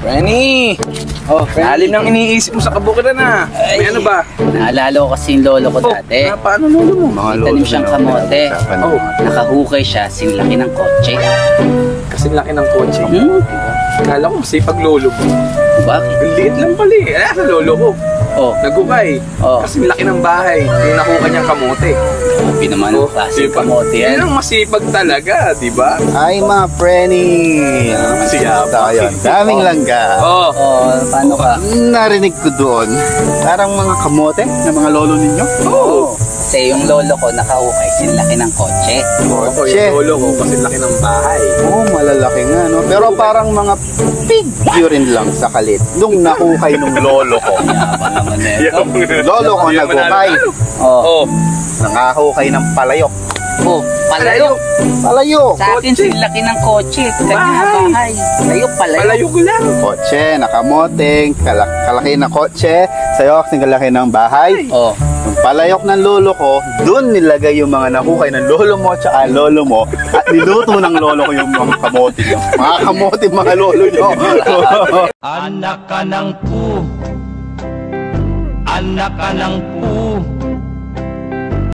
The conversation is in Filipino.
Frenny! Oh, Frenny. Alim nang iniisip mo sa kabukiran na. May ano ba? Naalala ko kasi yung lolo ko dati. Paano lolo mo? Mga tanim siyang kamote. Oh. Nakahukay siya, sinlaki ng kotse. Kasi laki ng kotse. Kala ko masipag lolo mo. Bakit? Ang liit lang pala eh. Sa lolo ko. Oh. Nagukay. Oh. Kasi laki ng bahay. Yung nakuha niyang kamote. Sabi naman ang klaseng kamote yan. Yan ang masipag talaga, di ba? Ay, mga Frenny. Siya tayo. Daming langga. Oh. Paano ka? Narinig ko doon. Parang mga kamote na mga lolo ninyo. Oh. Kasi yung lolo ko nakahukay, sinlaki ng kotse. Yung lolo ko kasi laki ng bahay. Oo, malalaki nga, no? Pero parang mga figurine lang sa kalit. Nung nakukay nung lolo ko. Yabang naman ito. Lolo ko nagukay. Oh. Nangahukay ng palayok. Oh, palayok. Palayok. Sa akin, sinlaki ng kotse. Kanya bahay. Palayok, palayok. Palayok lang. Kotse, nakamoteng, kalaki na kotse. Sa'yo, kasing kalaki ng bahay. Oh. Yung palayok ng lolo ko, doon nilagay yung mga nahukay ng lolo mo tsaka lolo mo at niluto ng lolo ko yung mga kamote nyo. Mga kamote, mga lolo nyo. Anak ka ng pu. Anak ka ng pu.